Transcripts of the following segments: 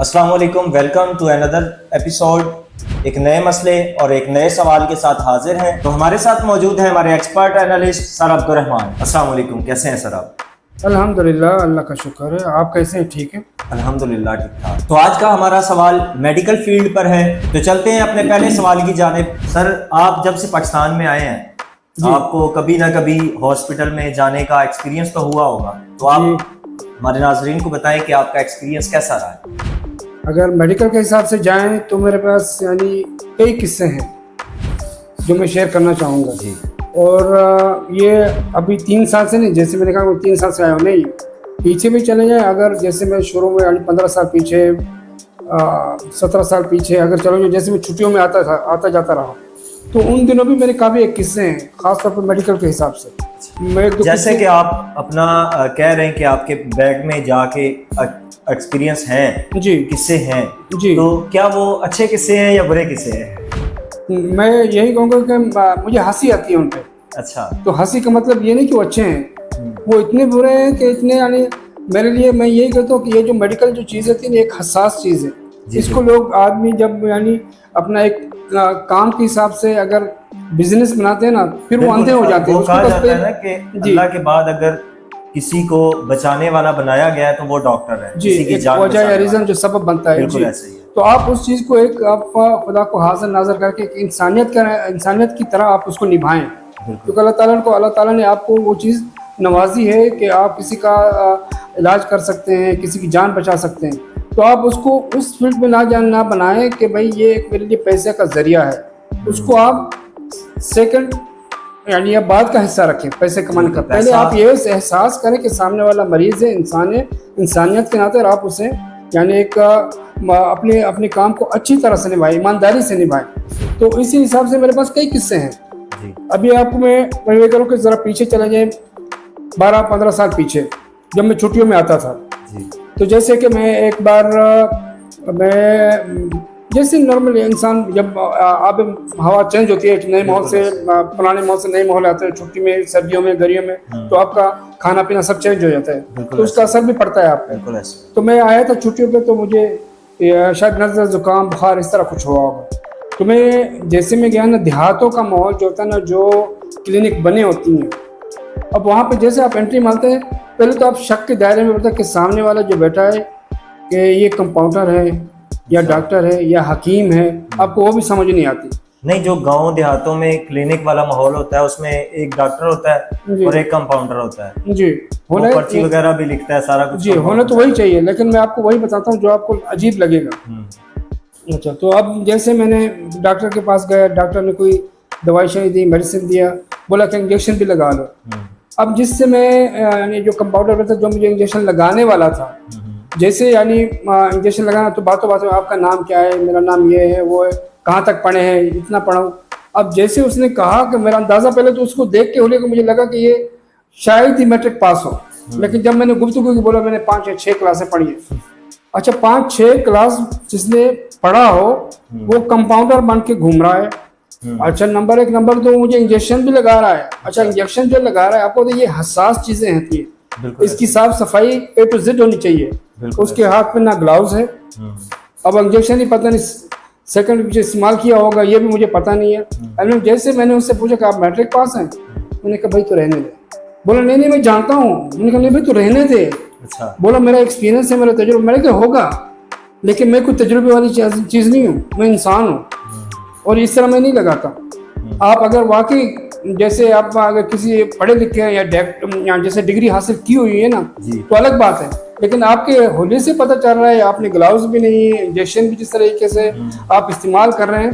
अस्सलाम वालेकुम, welcome to another episode. एक नए मसले और एक नए सवाल के साथ हाजिर हैं। तो हमारे साथ मौजूद है हमारे एक्सपर्ट एनालिस्ट सर अब्दुर्रहमान। अस्सलाम वालेकुम, कैसे हैं सर आप? अल्हम्दुलिल्लाह, अल्लाह का शुक्र है। आप कैसे हैं? ठीक है, अल्हम्दुलिल्लाह ठीक ठाक। तो आज का हमारा सवाल मेडिकल फील्ड पर है, तो चलते हैं अपने पहले सवाल की जानिब। सर, आप जब से पाकिस्तान में आए हैं, आपको कभी ना कभी हॉस्पिटल में जाने का एक्सपीरियंस तो हुआ होगा, तो आप हमारे नाजरीन को बताएं कि आपका एक्सपीरियंस कैसा रहा है। अगर मेडिकल के हिसाब से जाएं तो मेरे पास यानी कई किस्से हैं जो मैं शेयर करना चाहूँगा जी। और ये अभी 3 साल से नहीं, जैसे मैंने कहा वो 3 साल से आया हूँ, नहीं पीछे भी चले जाएं। अगर जैसे मैं शुरू में यानी 15 साल पीछे, 17 साल पीछे अगर चलो जो, जैसे मैं छुट्टियों में आता जाता रहा, तो उन दिनों भी मेरे काफ़ी एक किस्से हैं, ख़ासतौर पर मेडिकल के हिसाब से। मैं जैसे कि आप अपना कह रहे हैं कि आपके बैग में जाके एक्सपीरियंस हैं जी, किस्से हैं जी, तो क्या वो अच्छे किस्से हैं या बुरे किस्से हैं? मैं यही कहूँगा कि मुझे हंसी आती है उन पर। अच्छा। तो हंसी का मतलब ये नहीं कि वो अच्छे हैं, वो इतने बुरे हैं कि इतने, यानी मेरे लिए मैं यही कहता हूँ कि ये जो मेडिकल जो चीज़ होती है ना, एक हसास चीज़ है। इसको लोग आदमी जब यानी अपना एक काम के हिसाब से अगर बिजनेस बनाते हैं ना, फिर वो अंधे हो जाते हैं। वो कहा जाता है ना कि अल्लाह के बाद अगर किसी को बचाने वाला बनाया गया है तो वो डॉक्टर है, जी, किसी की एक जान वजह या बचाने रीज़न वाला। जो सबब बनता है। बिल्कुल जी, ऐसे ही है। तो आप उस चीज़ को एक आप खुदा को हाजिर नाजर करके एक इंसानियत की तरह आप उसको निभाएं, क्योंकि अल्लाह ताला ने आपको वो चीज़ नवाजी है कि आप किसी का इलाज कर सकते हैं, किसी की जान बचा सकते हैं। तो आप उसको उस फील्ड में ना बनाएं कि भाई ये एक मेरे लिए पैसे का जरिया है। उसको आप सेकंड यानी आप बाद का हिस्सा रखें पैसे कमाने का। पहले आप ये एहसास करें कि सामने वाला मरीज है, इंसान है, इंसानियत के नाते, और आप उसे यानी एक अपने काम को अच्छी तरह से निभाएं, ईमानदारी से निभाएं। तो इसी हिसाब से मेरे पास कई किस्से हैं। अभी आपको मैं ये करूँ कि ज़रा पीछे चले जाए, 12-15 साल पीछे, जब मैं छुट्टियों में आता था। तो जैसे कि मैं एक बार मैं जैसे नॉर्मल इंसान, जब आप हवा चेंज होती है, नए माहौल से पुराने माहौल से नए माहौल आते हैं, छुट्टी में, सर्दियों में, गर्मियों में, तो आपका खाना पीना सब चेंज हो जाता है, तो उसका असर भी पड़ता है आप पे। तो मैं आया था छुट्टियों पे, तो मुझे शायद नज़ला, जुकाम, बुखार इस तरह कुछ हुआ होगा। तो मैं जैसे मैं गया ना, देहातों का माहौल जो होता है ना, जो क्लिनिक बने होती हैं, अब वहाँ पे जैसे आप एंट्री मारते हैं, पहले तो आप शक के दायरे में पड़ता कि सामने वाला जो बैठा है कि ये कंपाउंडर है या डॉक्टर है या हकीम है, आपको वो भी समझ नहीं आती। नहीं, जो गांव देहातों में क्लिनिक वाला माहौल होता है उसमें एक डॉक्टर होता है और एक कंपाउंडर होता है जी, वो पर्ची वगैरह भी लिखता है, सारा कुछ जी, होना तो वही चाहिए, लेकिन मैं आपको वही बताता हूँ जो आपको अजीब लगेगा। अच्छा, तो अब जैसे मैंने डॉक्टर के पास गया, डॉक्टर ने कोई दवाई शवाई दी, मेडिसिन दिया, बोला कि इंजेक्शन भी लगा लो। अब जिससे मैं यानी जो कंपाउंडर पे था, जो मुझे इंजेक्शन लगाने वाला था, जैसे यानी इंजेक्शन लगाना, तो बातों बातों में आपका नाम क्या है, मेरा नाम ये है, वो है, कहाँ तक पढ़े हैं, इतना पढ़ा हूँ। अब जैसे उसने कहा कि मेरा अंदाज़ा, पहले तो उसको देख के होने को मुझे लगा कि ये शायद ही मैट्रिक पास हो, लेकिन जब मैंने गुफ्तगू की बोला मैंने 5 या 6 क्लासें पढ़ी है। अच्छा, 5-6 क्लास जिसने पढ़ा हो वो कंपाउंडर बन के घूम रहा है। अच्छा, नंबर 1, नंबर 2, मुझे इंजेक्शन भी लगा रहा है। अच्छा, इंजेक्शन जो लगा रहा है, आपको तो ये हसास चीजें होती है, इसकी साफ सफाई A to Z होनी चाहिए। उसके हाथ में ना ग्लव्स है, अब इंजेक्शन ही पता नहीं सेकंड पीछे इस्तेमाल किया होगा, ये भी मुझे पता नहीं है। जैसे मैंने उससे पूछा कि आप मैट्रिक पास हैं, मैंने कहा भाई तो रहने दे। बोला नहीं मैं जानता हूँ। मैंने कहा नहीं भाई तो रहने दे। अच्छा। बोला मेरा एक्सपीरियंस है, मेरा तजुर्बा। मैंने कहा होगा, लेकिन मैं कोई तजुर्बे वाली चीज़ नहीं हूँ, मैं इंसान हूँ और इस तरह मैं नहीं लगाता। आप अगर वाकई जैसे आप अगर किसी पढ़े लिखे हैं या जैसे डिग्री हासिल की हुई है ना, तो अलग बात है, लेकिन आपके होने से पता चल रहा है आपने ग्लव्स भी नहीं, इंजेक्शन भी जिस तरीके से आप इस्तेमाल कर रहे हैं,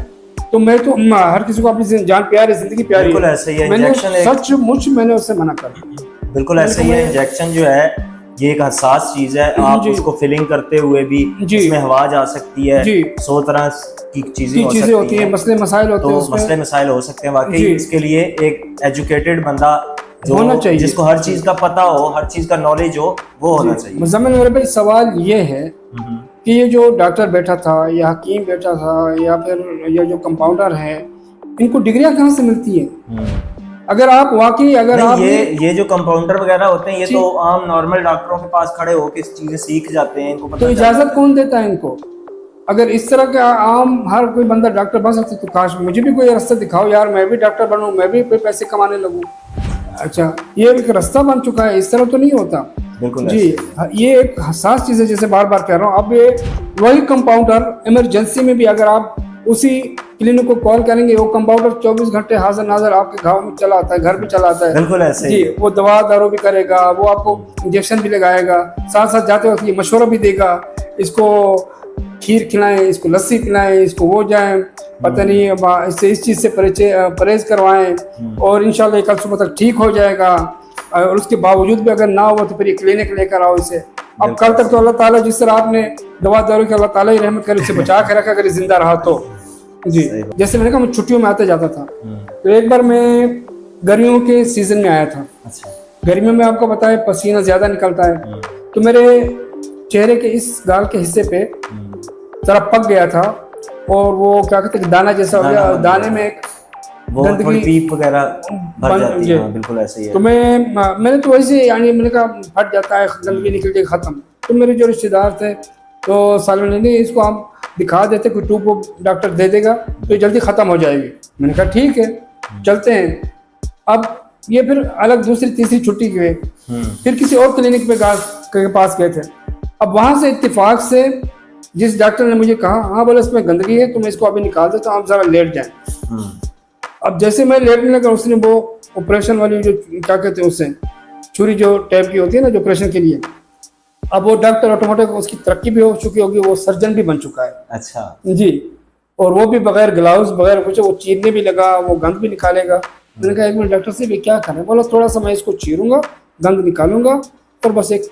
तो मैं तो हर किसी को अपनी जान प्यारी, जिंदगी प्यारी है, मैंने सचमुच मैंने उससे मना कर दिया। बिल्कुल ऐसे ही है। इंजेक्शन जो है ये एक हसास चीज है, आप उसको फिलिंग करते हुए भी इसमें हवा जा सकती है, 100 तरह की चीजें होती हैं, मसले मसाइल होते हैं, तो मसले मसाइल हो सकते हैं। वाकई इसके लिए एक एजुकेटेड बंदा जो होना चाहिए, जिसको हर चीज का पता हो, हर चीज का नॉलेज हो, वो होना चाहिए। मुज़म्मिल, मेरे भाई सवाल ये है कि ये जो डॉक्टर बैठा था या हकीम बैठा था या फिर ये जो कंपाउंडर है, इनको डिग्रियां कहाँ से मिलती हैं? अगर आप वाकई अगर आप ये जो कंपाउंडर वगैरह होते हैं, ये तो आम नॉर्मल डॉक्टरों के पास खड़े होकर चीजें सीख जाते हैं, इनको पता तो इजाजत कौन देता है इनको? अगर इस तरह का आम हर कोई बंदा डॉक्टर बन सकता तो काश मुझे भी कोई रास्ता दिखाओ यार, मैं भी डॉक्टर बनूं, मैं भी कोई पैसे कमाने लगूं। अच्छा, ये एक रास्ता बन चुका है, इस तरह तो नहीं होता। बिल्कुल जी, ये एक हसास चीज़ है, जैसे बार बार कह रहा हूँ। अब ये वही कंपाउंडर इमरजेंसी में भी अगर आप उसी क्लिनिक को कॉल करेंगे, वो कंपाउंडर 24 घंटे हाजिर नाजर आपके गाँव में चला आता है, घर भी चला आता है। बिल्कुल ऐसे जी, वो दवा दारू भी करेगा, वो आपको इंजेक्शन भी लगाएगा, साथ साथ जाते वक्त ये मशवरा भी देगा, इसको खीर खिलाएं, इसको लस्सी पिलाएं, इसको वो जाएं, पता नहीं इससे इस चीज़ से परहेज करवाएं और इंशाल्लाह कल सुबह तक ठीक हो जाएगा। और उसके बावजूद भी अगर ना हो तो फिर ये क्लिनिक लेकर आओ इसे। अब कल तक तो अल्लाह ताला जिस तरह आपने दवा दारू की अल्लाह ताला ही रहमत करे, उससे बचा के रखा अगर जिंदा रहा तो। जी, जैसे मैंने कहा मैं छुट्टियों में आते जाता था, तो एक बार मैं गर्मियों के सीजन में आया था। अच्छा। गर्मियों में आपको पता है पसीना ज्यादा निकलता है, तो मेरे चेहरे के इस गाल के हिस्से पे जरा पक गया था और वो क्या कहते हैं दाना जैसा हो गया, दाने में एक वो थोड़ी पीप वगैरह भर जाती है। बिल्कुल ऐसे ही है। तो मैंने तो वैसे यानी मैंने कहा फट जाता है, गंदगी निकल के खत्म। तो मेरे जो रिश्तेदार थे तो सालों ने नहीं, इसको हम दिखा देते, कोई ट्यूब वो डॉक्टर दे देगा तो ये जल्दी खत्म हो जाएगी। मैंने कहा ठीक है चलते हैं। अब ये फिर अलग दूसरी तीसरी छुट्टी गए, फिर किसी और क्लिनिक के पास गए थे। अब वहां से इत्तेफाक से जिस डॉक्टर ने मुझे कहा, हाँ बोले इसमें गंदगी है, तो मैं इसको अभी निकाल देता हूँ, आप जरा लेट जाएं। अब जैसे मैं लेटने लगा, उसने वो ऑपरेशन वाली जो क्या कहते हैं उससे छुरी जो टाइप की होती है ना जो ऑपरेशन के लिए, अब वो डॉक्टर ऑटोमेटिक उसकी तरक्की भी हो चुकी होगी, वो सर्जन भी बन चुका है। अच्छा जी, और वो भी बगैर ग्लव्स बगैर कुछ, वो चीरने भी लगा, वो गंद भी निकालेगा। मैंने कहा एक मिनट डॉक्टर से भी क्या करें? बोला थोड़ा सा मैं इसको चीरूंगा, गंद निकालूंगा और बस एक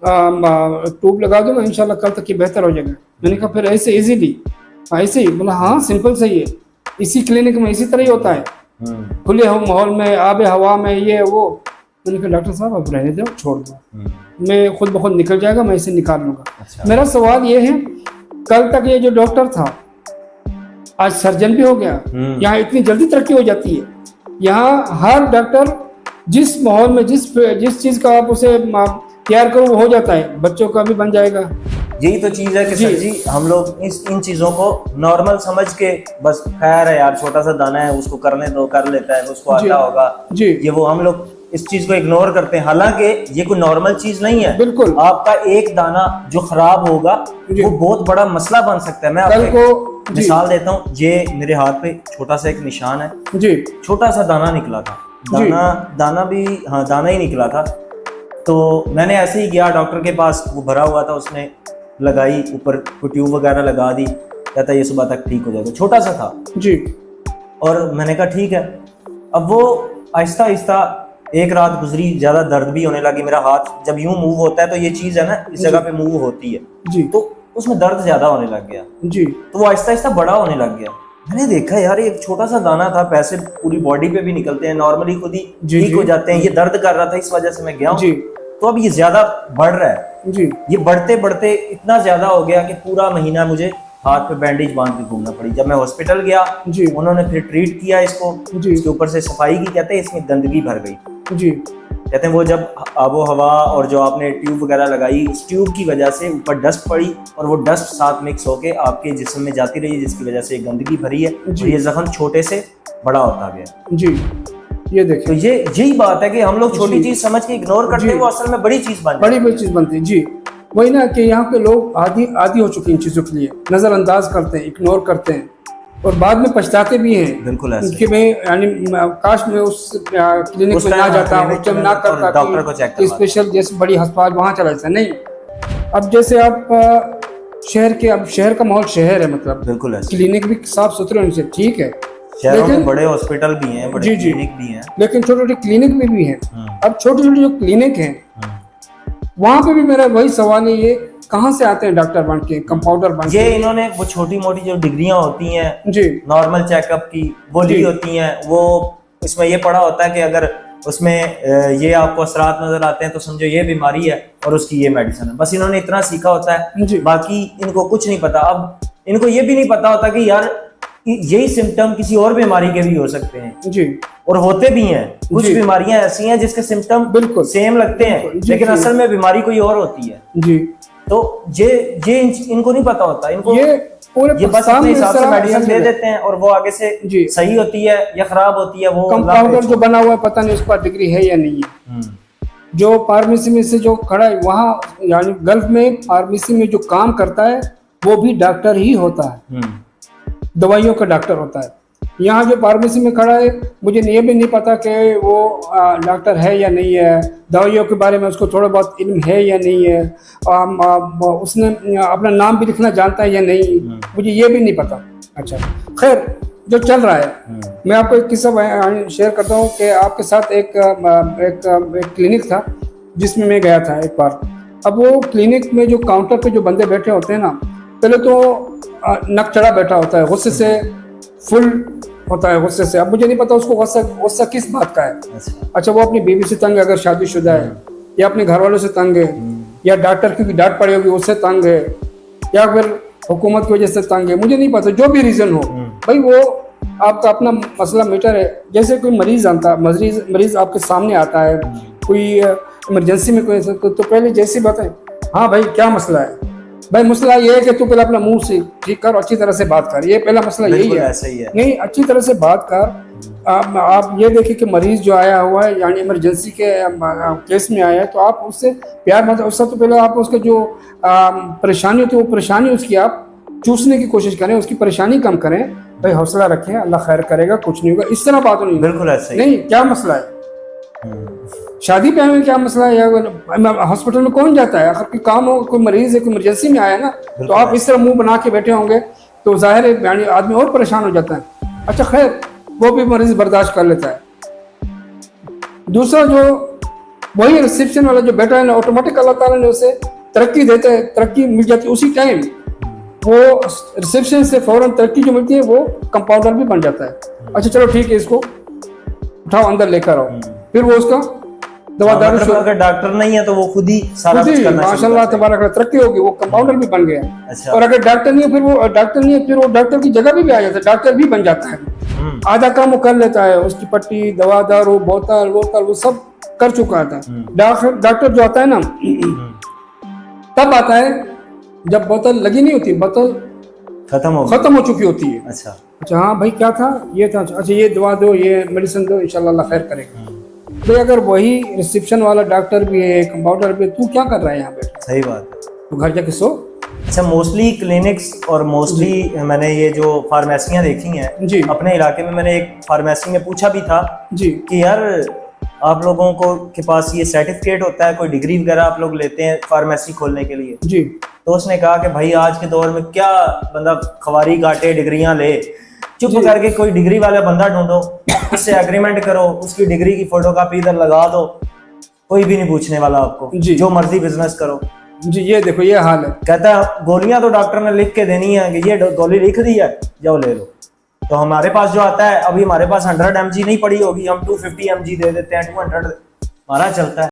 ट्यूब लगा दूंगा, इंशाल्लाह कल तक ये बेहतर हो जाएगा। मैंने कहा फिर ऐसे इजीली ऐसे ही? बोला हाँ सिंपल सही है, इसी क्लिनिक में इसी तरह ही होता है, खुले माहौल में, आब हवा में, ये वो। मैंने कहा डॉक्टर साहब अब रहने दो, छोड़ दो, मैं खुद ब खुद निकल जाएगा, मैं इसे निकाल लूंगा। अच्छा। मेरा सवाल ये है, कल तक ये जो डॉक्टर था आज सर्जन भी हो गया। यहाँ इतनी जल्दी तरक्की हो जाती है। यहाँ हर डॉक्टर जिस माहौल में जिस चीज का आप उसे तैयार करो वो हो जाता है, बच्चों का भी बन जाएगा। यही तो चीज है कि सर जी हम लोग इन चीजों को नॉर्मल समझ के बस खैर है यार, छोटा सा दाना है उसको करने दो, कर लेता है, उसको आता होगा जी, ये वो, हम लोग इस चीज को इग्नोर करते हैं। हालांकि ये कोई नॉर्मल चीज नहीं है। बिल्कुल, आपका एक दाना जो खराब होगा वो बहुत बड़ा मसला बन सकता है। मैं आपको मिसाल देता हूँ, ये मेरे हाथ पे छोटा सा एक निशान है जी, छोटा सा दाना निकला था, दाना भी हाँ दाना ही निकला था। तो मैंने ऐसे ही गया डॉक्टर के पास, वो भरा हुआ था, उसने लगाई, ऊपर ट्यूब वगैरह लगा दी, कहता ये सुबह तक ठीक हो जाएगा, छोटा सा था जी। और मैंने कहा ठीक है। अब वो आहिस्ता आहिस्ता एक रात गुजरी, ज्यादा दर्द भी होने लगी, मेरा हाथ जब यूं मूव होता है तो ये चीज है ना इस जगह पे मूव होती है जी, तो उसमें दर्द ज्यादा होने लग गया जी, तो वो आहिस्ता आहिस्ता बड़ा होने लग गया। मैंने देखा यार ये एक छोटा सा दाना था, पैसे पूरी बॉडी पे भी निकलते हैं, नॉर्मली खुद ही ठीक हो जाते हैं, ये दर्द कर रहा था, इस वजह से मैं गया हूँ। तो अब ये ज्यादा बढ़ रहा है जी, ये बढ़ते बढ़ते इतना ज्यादा हो गया कि पूरा महीना मुझे हाथ पे बैंडेज बांध के घूमना पड़ी। जब मैं हॉस्पिटल गया जी, उन्होंने फिर ट्रीट किया इसको जी, इसके ऊपर से सफाई की, कहते हैं इसमें गंदगी भर गई जी, कहते हैं वो जब आबो हवा और जो आपने ट्यूब वगैरह लगाई, उस ट्यूब की वजह से ऊपर डस्ट पड़ी और वो डस्ट साथ मिक्स होके आपके जिस्म में जाती रही, जिसकी वजह से गंदगी भरी है और ये जख्म छोटे से बड़ा होता गया जी। ये देखिए, तो ये यही बात है कि हम लोग छोटी चीज समझ के इग्नोर करते हैं, वो असल में बड़ी चीज बड़ी चीज बनती है जी। वही ना कि यहाँ के लोग आदी हो चुके हैं इन चीजों के लिए, नजरअंदाज करते हैं, इग्नोर करते हैं और बाद में पछताते भी हैं। बिल्कुल ऐसे कि मैं यानी काश में उस क्लिनिक में ना जाता, उस टाइम ना करता, डॉक्टर को चेक करता, स्पेशल जैसे बड़ी अस्पताल वहाँ चला जाता। नहीं, अब जैसे आप शहर का माहौल शहर है, मतलब बिल्कुल ऐसे क्लिनिक भी साफ सुथरे होने से ठीक है, शहरों में बड़े हॉस्पिटल भी हैं, बड़े क्लिनिक भी हैं, लेकिन छोटे छोटे क्लिनिक में भी हैं। अब छोटे छोटे जो क्लिनिक हैं वहाँ पे भी मेरा वही सवाल है, ये कहाँ से आते हैं डॉक्टर बन के, कंपाउंडर बन के? ये इन्होंने वो छोटी मोटी जो डिग्रियां होती हैं जी, नॉर्मल चेकअप की, वो ली होती हैं, वो इसमें ये पढ़ा होता है कि अगर उसमें ये आपको असरात नजर आते हैं तो समझो ये बीमारी है और उसकी ये मेडिसिन है, बस इन्होंने इतना सीखा होता है, बाकी इनको कुछ नहीं पता। अब इनको ये भी नहीं पता होता कि यार कि यही सिम्टम किसी और बीमारी के भी हो सकते हैं जी, और होते भी हैं। कुछ जी। बीमारियां ऐसी हैं जिसके सिम्टम बिल्कुल सेम लगते हैं, बिल्कुल, जी, लेकिन जी। असल में बीमारी कोई और होती है। जी, तो ये इनको नहीं पता होता, इनको ये पूरे ये बस पाकिस्तान अपने में इस हिसाब से तरह मेडिसिन ऐसा दे देते हैं और वो आगे से जी। सही होती है या खराब होती है, वो अल्लाह पे कंपाउंडर जो छोड़। बना हुआ है पता नहीं उस पर डिग्री है या नहीं है। हम्म, जो फार्मेसी में से जो खड़ा है वहाँ, यानी गल्फ में फार्मेसी में जो काम करता है वो भी डॉक्टर ही होता है, हम्म, दवाइयों का डॉक्टर होता है। यहाँ जो फार्मेसी में खड़ा है मुझे ये भी नहीं पता कि वो डॉक्टर है या नहीं है, दवाइयों के बारे में उसको थोड़ा बहुत इल्म है या नहीं है, उसने अपना नाम भी लिखना जानता है या नहीं, मुझे ये भी नहीं पता। अच्छा, खैर जो चल रहा है, मैं आपको एक किस्सा शेयर करता हूँ कि आपके साथ एक क्लिनिक था जिसमें मैं गया था एक बार। अब वो क्लिनिक में जो काउंटर पे जो बंदे बैठे होते हैं ना, पहले तो नक चढ़ा बैठा होता है, गुस्से से फुल होता है, गुस्से से। अब मुझे नहीं पता उसको गुस्सा किस बात का है। अच्छा, वो अपनी बीवी से तंग है अगर शादीशुदा है, या अपने घर वालों से तंग है, या डॉक्टर की डांट पड़ी होगी उससे तंग है, या फिर हुकूमत की वजह से तंग है, मुझे नहीं पता, जो भी रीजन हो भाई, वो आपका अपना मसला मीटर है। जैसे कोई मरीज आपके सामने आता है, कोई इमरजेंसी में कोई, तो पहले जैसे बताएं, हाँ भाई क्या मसला है, भाई मसला ये है कि तू पहले अपना मुंह से ठीक कर, अच्छी तरह से बात कर, ये पहला मसला यही है। ऐसा ही है। नहीं, अच्छी तरह से बात कर। आप ये देखिए कि मरीज जो आया हुआ है यानी इमरजेंसी के केस में आया है, तो आप उससे प्यार मत, उससे तो पहले आप उसका जो परेशानी होती है वो परेशानी उसकी आप चूसने की कोशिश करें, उसकी परेशानी कम करें, भाई हौसला रखें, अल्लाह खैर करेगा, कुछ नहीं होगा, इस तरह बात नहीं। बिल्कुल ऐसा ही। नहीं, क्या मसला है, शादी ब्याह में क्या मसला है, या हॉस्पिटल में कौन जाता है, अगर कोई काम हो, कोई मरीज है, कोई इमरजेंसी में आया ना, तो आप इस तरह मुंह बना के बैठे होंगे तो जाहिर है यानी आदमी और परेशान हो जाता है। अच्छा खैर, वो भी मरीज बर्दाश्त कर लेता है। दूसरा जो वही रिसेप्शन वाला जो बैठा है ना, ऑटोमेटिक अल्लाह ताला ने उसे तरक्की देते हैं, तरक्की मिल जाती है उसी टाइम, वो रिसेप्शन से फौरन तरक्की जो मिलती है वो कंपाउंडर भी बन जाता है। अच्छा चलो ठीक है, इसको उठाओ अंदर लेकर आओ, फिर वो उसका दवा दारू, मतलब अगर डॉक्टर नहीं है तो वो खुद ही सारा कुछ करना माशाल्लाह तबारक अल्लाह तरक्की होगी, वो कंपाउंडर भी बन गया। अच्छा। और अगर डॉक्टर नहीं है, फिर वो डॉक्टर की जगह भी आ जाता है, डॉक्टर भी बन जाता है, आधा काम वो कर लेता है, उसकी पट्टी, दवा दारू, बोतल वो सब कर चुका था। डॉक्टर जो आता है ना तब आता है जब बोतल लगी नहीं होती, बोतल खत्म हो चुकी होती है। अच्छा हाँ भाई क्या था, ये था, अच्छा ये दवा दो, ये मेडिसिन दो, इंशाल्लाह अल्लाह खैर करेगा। तो अगर वही रिसेप्शन वाला डॉक्टर भी है, कंपाउंडर भी है, तू क्या कर रहा है यहाँ पे? सही बात है, तू घर जाके सो। अच्छा, मोस्टली क्लिनिक्स और मोस्टली मैंने ये जो फार्मेसियां देखी हैं जी, अपने इलाके में, मैंने एक फार्मेसी में पूछा भी था जी कि यार आप लोगों को के पास ये सर्टिफिकेट होता है, कोई डिग्री वगैरह आप लोग लेते हैं फार्मेसी खोलने के लिए? जी। तो उसने कहा कि भाई आज के दौर में क्या बंदा खवारी काटे, डिग्रियां ले, चुप करके कोई डिग्री वाला बंदा ढूंढो, उससे एग्रीमेंट करो, उसकी डिग्री की फोटोकॉपी इधर लगा दो, कोई भी नहीं पूछने वाला आपको, जो मर्जी बिजनेस करो। जी, ये देखो ये हाल है। कहता है गोलियां तो डॉक्टर ने लिख के देनी है कि ये गोली लिख दी है, जाओ ले लो। तो हमारे पास जो आता है, अभी हमारे पास 100 mg नहीं पड़ी होगी, हम 250 mg दे देते हैं, 200 हमारा चलता है।